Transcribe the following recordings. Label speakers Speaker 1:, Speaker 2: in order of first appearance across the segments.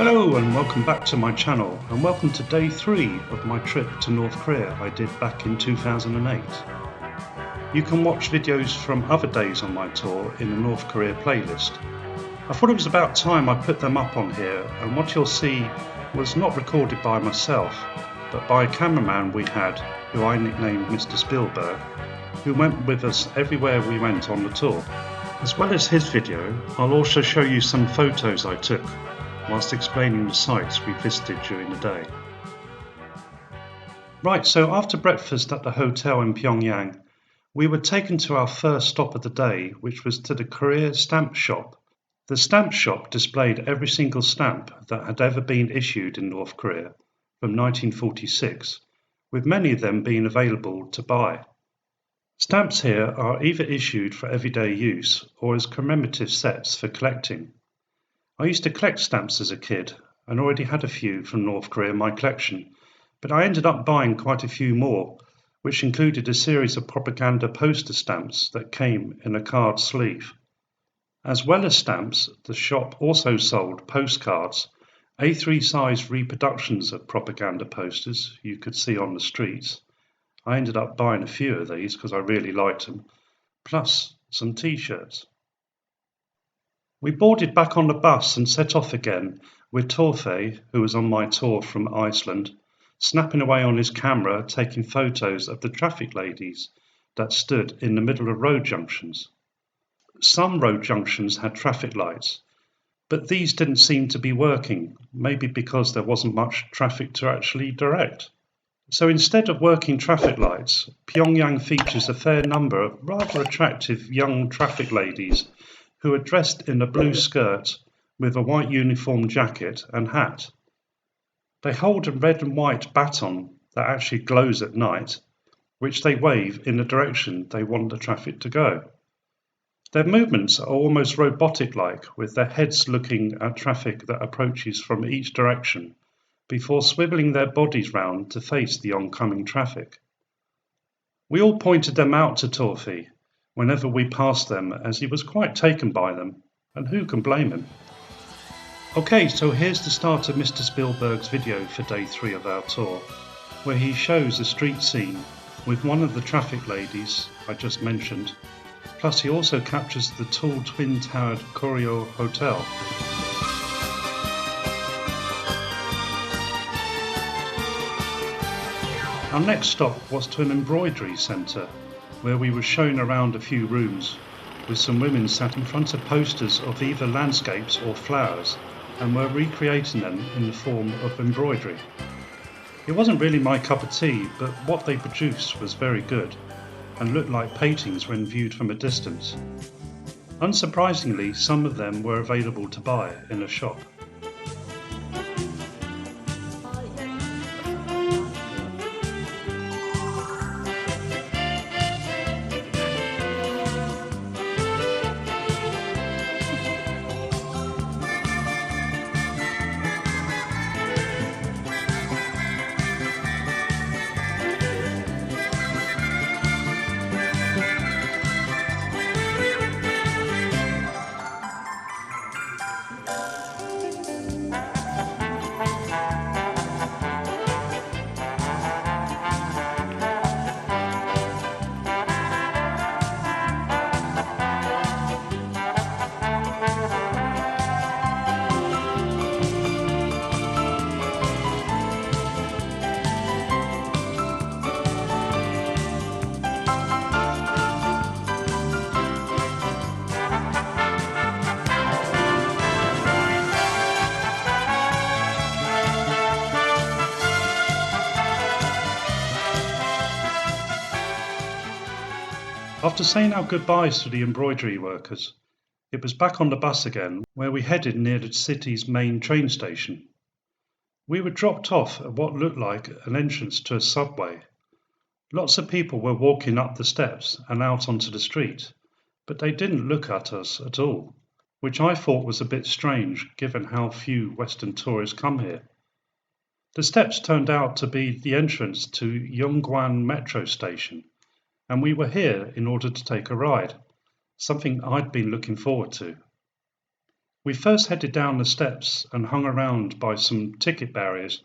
Speaker 1: Hello and welcome back to my channel, and welcome to day 3 of my trip to North Korea I did back in 2008. You can watch videos from other days on my tour in the North Korea playlist. I thought it was about time I put them up on here, and what you'll see was not recorded by myself, but by a cameraman we had, who I nicknamed Mr. Spielberg, who went with us everywhere we went on the tour. As well as his video, I'll also show you some photos I took whilst explaining the sites we visited during the day. Right, so after breakfast at the hotel in Pyongyang, we were taken to our first stop of the day, which was to the Korea Stamp Shop. The stamp shop displayed every single stamp that had ever been issued in North Korea from 1946, with many of them being available to buy. Stamps here are either issued for everyday use or as commemorative sets for collecting. I used to collect stamps as a kid and already had a few from North Korea in my collection, but I ended up buying quite a few more, which included a series of propaganda poster stamps that came in a card sleeve. As well as stamps, the shop also sold postcards, A3 size reproductions of propaganda posters you could see on the streets. I ended up buying a few of these because I really liked them, plus some t-shirts. We boarded back on the bus and set off again, with Torfey, who was on my tour from Iceland, snapping away on his camera taking photos of the traffic ladies that stood in the middle of road junctions. Some road junctions had traffic lights, but these didn't seem to be working, maybe because there wasn't much traffic to actually direct. So instead of working traffic lights, Pyongyang features a fair number of rather attractive young traffic ladies who are dressed in a blue skirt with a white uniform jacket and hat. They hold a red and white baton that actually glows at night, which they wave in the direction they want the traffic to go. Their movements are almost robotic-like, with their heads looking at traffic that approaches from each direction before swiveling their bodies round to face the oncoming traffic. We all pointed them out to Torfey whenever we passed them, as he was quite taken by them, and who can blame him? Okay, so here's the start of Mr. Spielberg's video for day 3 of our tour, where he shows a street scene with one of the traffic ladies I just mentioned, plus he also captures the tall twin-towered Koryo Hotel. Our next stop was to an embroidery centre, where we were shown around a few rooms, with some women sat in front of posters of either landscapes or flowers, and were recreating them in the form of embroidery. It wasn't really my cup of tea, but what they produced was very good, and looked like paintings when viewed from a distance. Unsurprisingly, some of them were available to buy in a shop. After saying our goodbyes to the embroidery workers, it was back on the bus again, where we headed near the city's main train station. We were dropped off at what looked like an entrance to a subway. Lots of people were walking up the steps and out onto the street, but they didn't look at us at all, which I thought was a bit strange given how few Western tourists come here. The steps turned out to be the entrance to Yonggwan metro station, and we were here in order to take a ride, something I'd been looking forward to. We first headed down the steps and hung around by some ticket barriers,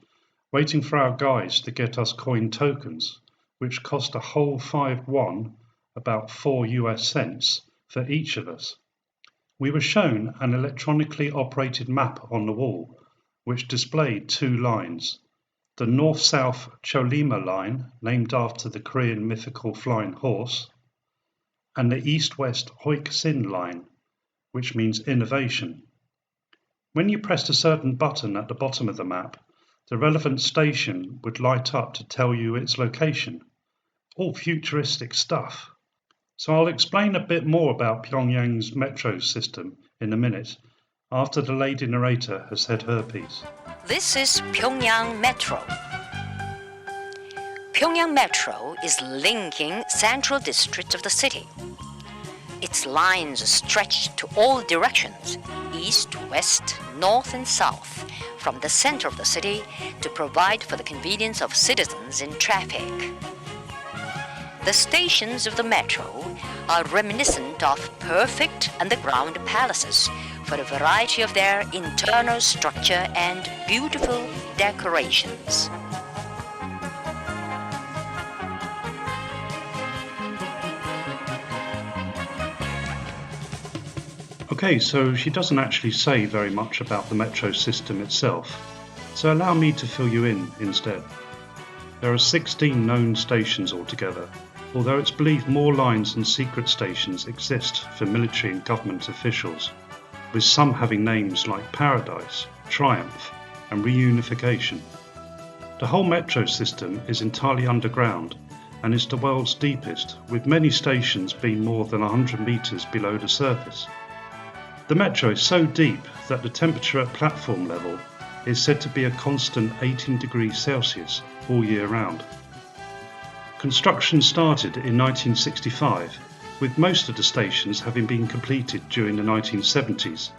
Speaker 1: waiting for our guides to get us coin tokens, which cost a whole 5 won, about 4 US cents, for each of us. We were shown an electronically operated map on the wall, which displayed 2 lines. The north-south Cholima line, named after the Korean mythical flying horse, and the east-west Hoik-sin line, which means innovation. When you pressed a certain button at the bottom of the map, the relevant station would light up to tell you its location. All futuristic stuff. So I'll explain a bit more about Pyongyang's metro system in a minute, after the lady narrator has said her piece.
Speaker 2: This is Pyongyang Metro. Pyongyang Metro is linking central districts of the city. Its lines stretch to all directions, east, west, north and south, from the center of the city to provide for the convenience of citizens in traffic. The stations of the metro are reminiscent of perfect underground palaces for a variety of their internal structure and beautiful decorations.
Speaker 1: Okay, so she doesn't actually say very much about the metro system itself, so allow me to fill you in instead. There are 16 known stations altogether, although it's believed more lines and secret stations exist for military and government officials, with some having names like Paradise, Triumph and Reunification. The whole metro system is entirely underground and is the world's deepest, with many stations being more than 100 meters below the surface. The metro is so deep that the temperature at platform level is said to be a constant 18 degrees Celsius all year round. Construction started in 1965, with most of the stations having been completed during the 1970s,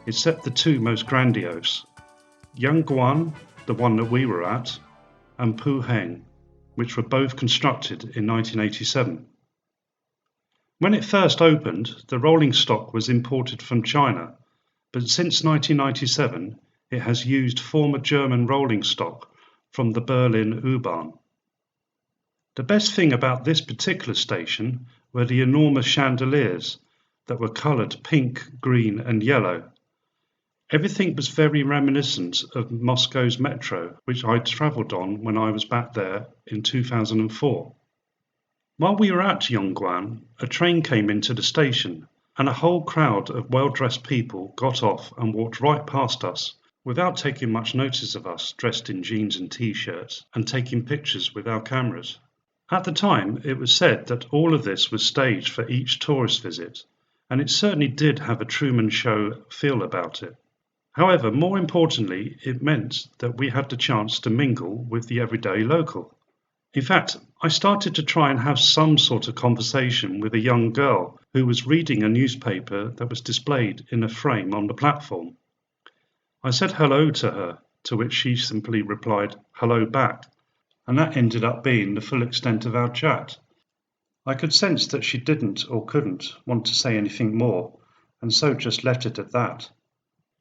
Speaker 1: except the 2 most grandiose, Yonggwon, the one that we were at, and Puheng, which were both constructed in 1987. When it first opened, the rolling stock was imported from China, but since 1997 it has used former German rolling stock from the Berlin U-Bahn. The best thing about this particular station were the enormous chandeliers that were coloured pink, green and yellow. Everything was very reminiscent of Moscow's metro, which I travelled on when I was back there in 2004. While we were at Yonggwon, a train came into the station, and a whole crowd of well-dressed people got off and walked right past us, without taking much notice of us dressed in jeans and t-shirts, and taking pictures with our cameras. At the time, it was said that all of this was staged for each tourist visit, and it certainly did have a Truman Show feel about it. However, more importantly, it meant that we had the chance to mingle with the everyday local. In fact, I started to try and have some sort of conversation with a young girl who was reading a newspaper that was displayed in a frame on the platform. I said hello to her, to which she simply replied hello back, and that ended up being the full extent of our chat. I could sense that she didn't or couldn't want to say anything more, and so just left it at that.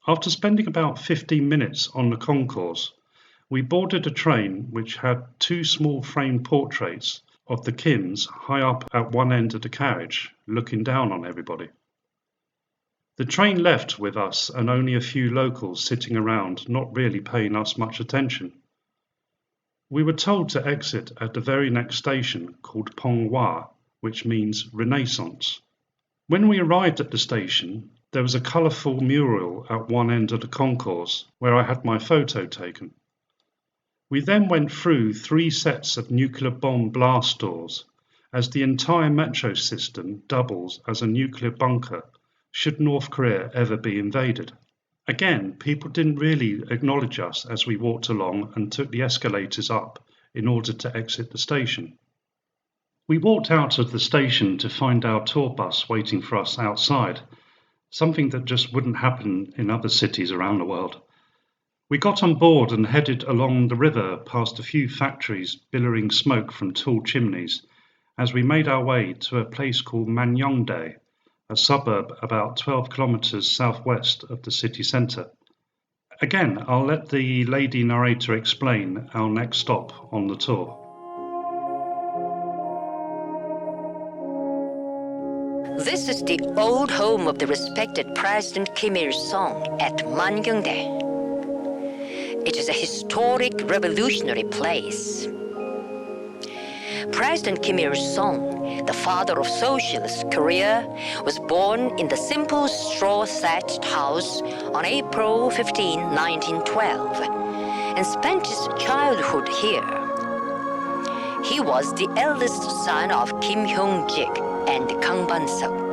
Speaker 1: After spending about 15 minutes on the concourse, we boarded a train which had 2 small framed portraits of the Kims high up at one end of the carriage, looking down on everybody. The train left with us and only a few locals sitting around, not really paying us much attention. We were told to exit at the very next station, called Ponghwa, which means Renaissance. When we arrived at the station, there was a colourful mural at one end of the concourse where I had my photo taken. We then went through 3 sets of nuclear bomb blast doors, as the entire metro system doubles as a nuclear bunker should North Korea ever be invaded. Again, people didn't really acknowledge us as we walked along and took the escalators up in order to exit the station. We walked out of the station to find our tour bus waiting for us outside, something that just wouldn't happen in other cities around the world. We got on board and headed along the river past a few factories billowing smoke from tall chimneys as we made our way to a place called Manyongdae, a suburb about 12 kilometres southwest of the city centre. Again, I'll let the lady narrator explain our next stop on the tour.
Speaker 2: This is the old home of the respected President Kim Il-sung at Mangyongdae. It is a historic revolutionary place. President Kim Il-sung, the father of socialist Korea, was born in the simple straw-thatched house on April 15, 1912, and spent his childhood here. He was the eldest son of Kim Hyung-jik and Kang Ban-seok.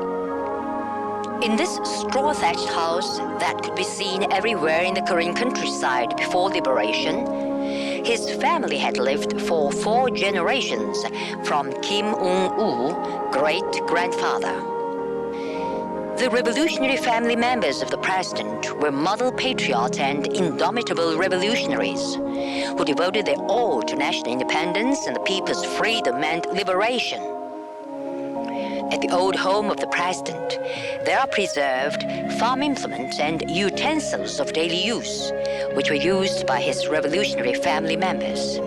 Speaker 2: In this straw-thatched house that could be seen everywhere in the Korean countryside before liberation, his family had lived for 4 generations from Kim Ung-woo, great-grandfather. The revolutionary family members of the president were model patriots and indomitable revolutionaries who devoted their all to national independence and the people's freedom and liberation. At the old home of the president, there are preserved farm implements and utensils of daily use, which were used by his revolutionary family members.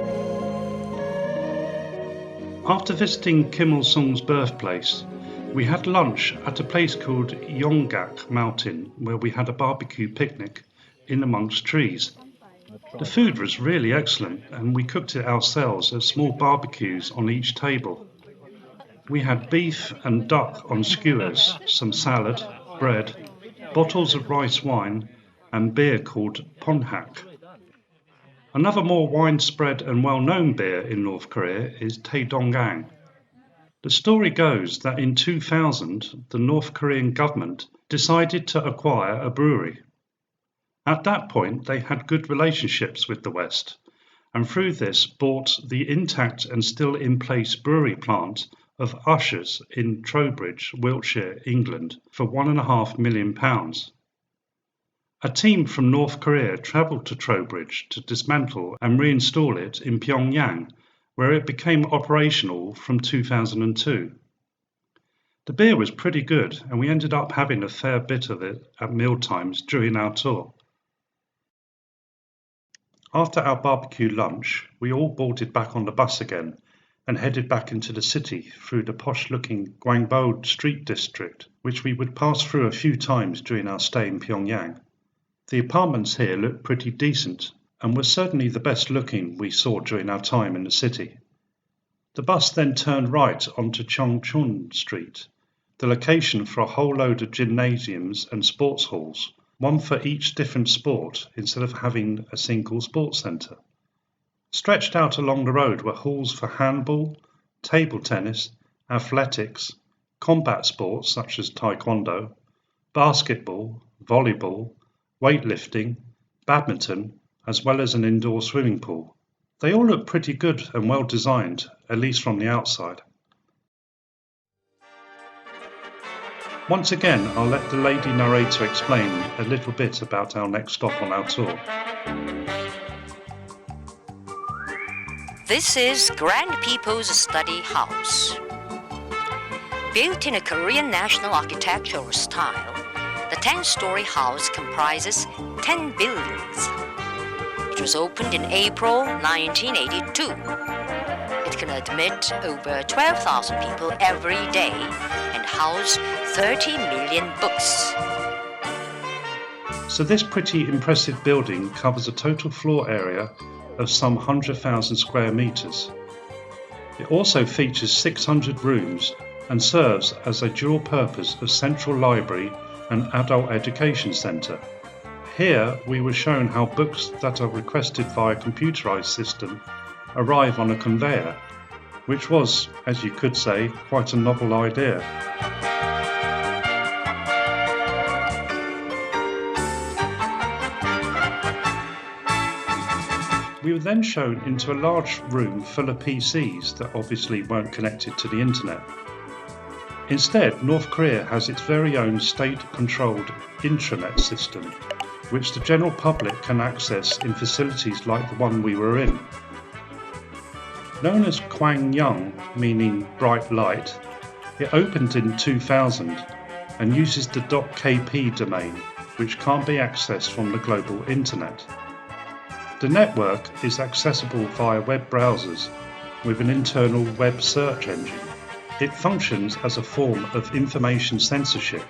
Speaker 1: After visiting Kim Il-sung's birthplace, we had lunch at a place called Yonggak Mountain, where we had a barbecue picnic in amongst trees. The food was really excellent, and we cooked it ourselves at small barbecues on each table. We had beef and duck on skewers, some salad, bread, bottles of rice wine, and beer called Ponhak. Another more widespread and well-known beer in North Korea is Taedonggang. The story goes that in 2000, the North Korean government decided to acquire a brewery. At that point, they had good relationships with the West, and through this bought the intact and still in place brewery plant of Usher's in Trowbridge, Wiltshire, England, for £1.5 million. A team from North Korea travelled to Trowbridge to dismantle and reinstall it in Pyongyang, where it became operational from 2002. The beer was pretty good, and we ended up having a fair bit of it at mealtimes during our tour. After our barbecue lunch, we all boarded back on the bus again and headed back into the city through the posh-looking Gwangbao street district, which we would pass through a few times during our stay in Pyongyang. The apartments here looked pretty decent and were certainly the best looking we saw during our time in the city. The bus then turned right onto Chongchun Street, the location for a whole load of gymnasiums and sports halls, one for each different sport instead of having a single sports centre. Stretched out along the road were halls for handball, table tennis, athletics, combat sports such as taekwondo, basketball, volleyball, weightlifting, badminton, as well as an indoor swimming pool. They all look pretty good and well designed, at least from the outside. Once again, I'll let the lady narrator explain a little bit about our next stop on our tour.
Speaker 2: This is Grand People's Study House. Built in a Korean national architectural style, the 10-story house comprises 10 buildings. It was opened in April 1982. It can admit over 12,000 people every day and house 30 million books.
Speaker 1: So this pretty impressive building covers a total floor area of some 100,000 square metres. It also features 600 rooms and serves as a dual purpose of central library and adult education centre. Here we were shown how books that are requested via a computerised system arrive on a conveyor, which was, as you could say, quite a novel idea. We were then shown into a large room full of PCs that obviously weren't connected to the internet. Instead, North Korea has its very own state-controlled intranet system, which the general public can access in facilities like the one we were in. Known as Kwangyang, meaning bright light, it opened in 2000 and uses the .kp domain, which can't be accessed from the global internet. The network is accessible via web browsers with an internal web search engine. It functions as a form of information censorship,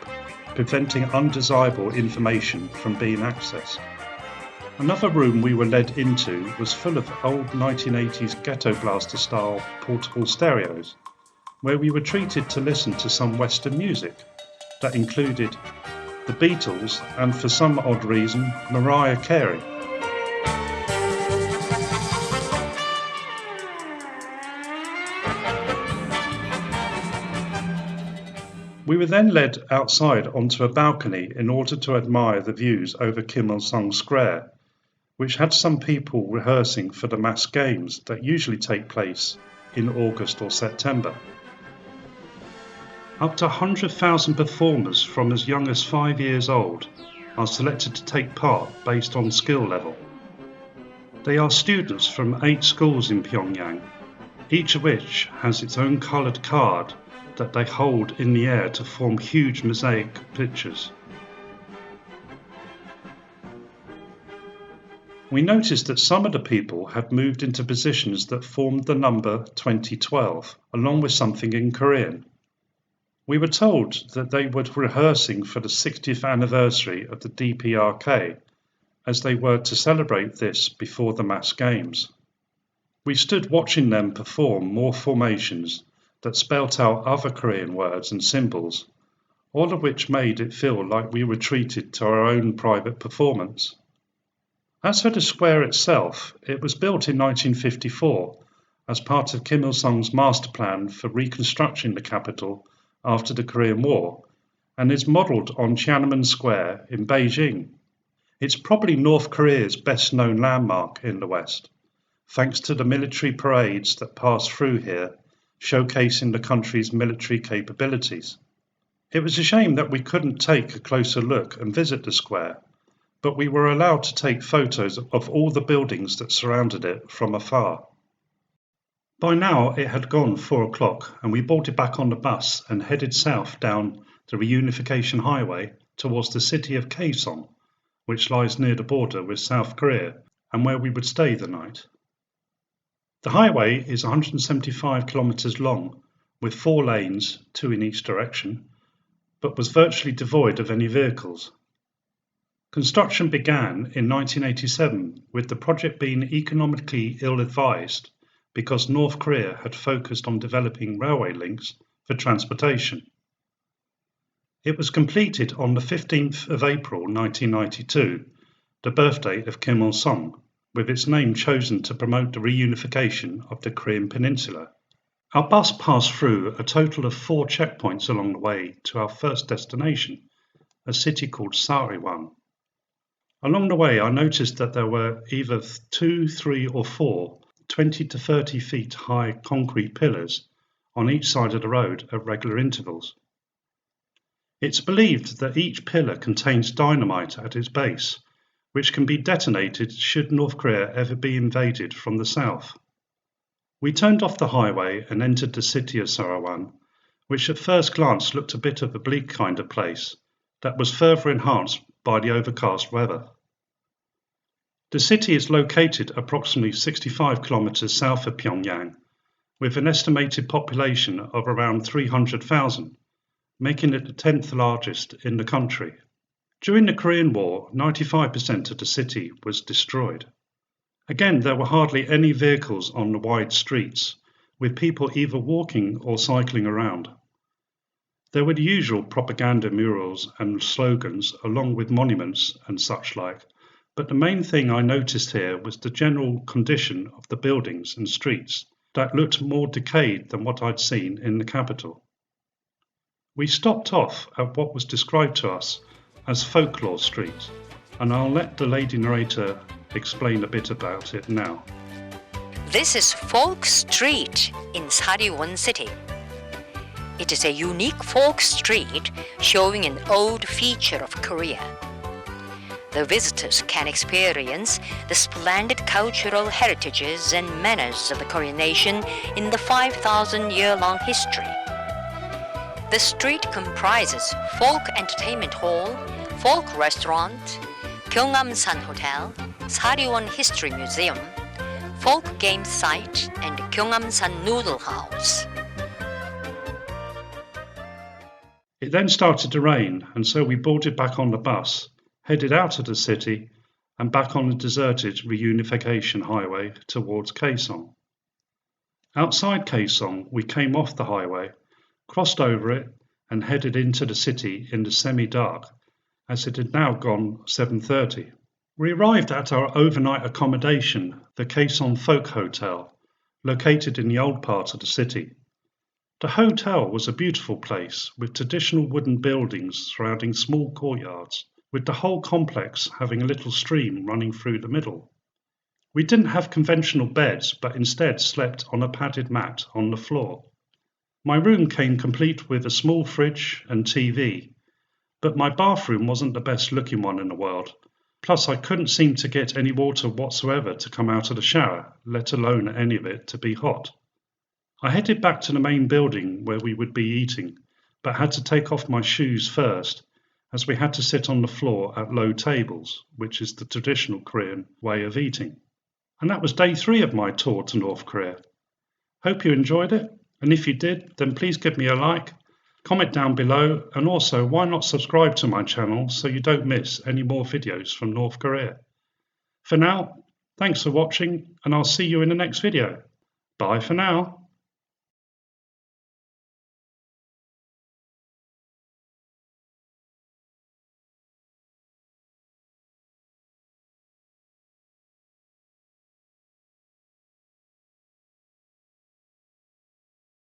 Speaker 1: preventing undesirable information from being accessed. Another room we were led into was full of old 1980s Ghetto Blaster style portable stereos, where we were treated to listen to some Western music that included the Beatles and, for some odd reason, Mariah Carey. We were then led outside onto a balcony in order to admire the views over Kim Il-sung Square, which had some people rehearsing for the mass games that usually take place in August or September. Up to 100,000 performers from as young as 5 years old are selected to take part based on skill level. They are students from 8 schools in Pyongyang, each of which has its own coloured card that they hold in the air to form huge mosaic pictures. We noticed that some of the people had moved into positions that formed the number 2012, along with something in Korean. We were told that they were rehearsing for the 60th anniversary of the DPRK, as they were to celebrate this before the mass games. We stood watching them perform more formations that spelt out other Korean words and symbols, all of which made it feel like we were treated to our own private performance. As for the square itself, it was built in 1954 as part of Kim Il-sung's master plan for reconstructing the capital after the Korean War, and is modelled on Tiananmen Square in Beijing. It's probably North Korea's best known landmark in the West, thanks to the military parades that pass through here, showcasing the country's military capabilities. It was a shame that we couldn't take a closer look and visit the square, but we were allowed to take photos of all the buildings that surrounded it from afar. By now it had gone 4 o'clock, and we boarded back on the bus and headed south down the Reunification Highway towards the city of Kaesong, which lies near the border with South Korea and where we would stay the night. The highway is 175 kilometers long, with 4 lanes, 2 in each direction, but was virtually devoid of any vehicles. Construction began in 1987, with the project being economically ill-advised because North Korea had focused on developing railway links for transportation. It was completed on the 15th of April 1992, the birthday of Kim Il-sung, with its name chosen to promote the reunification of the Korean peninsula. Our bus passed through a total of 4 checkpoints along the way to our first destination, a city called Sarewan. Along the way, I noticed that there were either 2, 3 or 4 20 to 30 feet high concrete pillars on each side of the road at regular intervals. It's believed that each pillar contains dynamite at its base, which can be detonated should North Korea ever be invaded from the south. We turned off the highway and entered the city of Sarewan, which at first glance looked a bit of a bleak kind of place that was further enhanced by the overcast weather. The city is located approximately 65 kilometers south of Pyongyang, with an estimated population of around 300,000, making it the 10th largest in the country. During the Korean War, 95% of the city was destroyed. Again, there were hardly any vehicles on the wide streets, with people either walking or cycling around. There were the usual propaganda murals and slogans, along with monuments and such like, but the main thing I noticed here was the general condition of the buildings and streets that looked more decayed than what I'd seen in the capital. We stopped off at what was described to us as Folklore Street, and I'll let the lady narrator explain a bit about it now.
Speaker 2: This is Folk Street in Sarewan City. It is a unique folk street showing an old feature of Korea. The visitors can experience the splendid cultural heritages and manners of the Korean nation in the 5,000-year-long history. The street comprises Folk Entertainment Hall, Folk Restaurant, Gyeongnam-san Hotel, Sariwon History Museum, Folk Games Site, and Gyeongnam-san Noodle House.
Speaker 1: It then started to rain, and so we boarded back on the bus, headed out of the city, and back on the deserted reunification highway towards Kaesong. Outside Kaesong, we came off the highway, crossed over it, and headed into the city in the semi-dark, as it had now gone 7:30. We arrived at our overnight accommodation, the Kaesong Folk Hotel, located in the old part of the city. The hotel was a beautiful place with traditional wooden buildings surrounding small courtyards, with the whole complex having a little stream running through the middle. We didn't have conventional beds, but instead slept on a padded mat on the floor. My room came complete with a small fridge and TV, but my bathroom wasn't the best looking one in the world. Plus, I couldn't seem to get any water whatsoever to come out of the shower, let alone any of it to be hot. I headed back to the main building where we would be eating, but had to take off my shoes first, as we had to sit on the floor at low tables, which is the traditional Korean way of eating. And that was day 3 of my tour to North Korea. Hope you enjoyed it, and if you did, then please give me a like, comment down below, and also why not subscribe to my channel so you don't miss any more videos from North Korea. For now, thanks for watching, and I'll see you in the next video. Bye for now.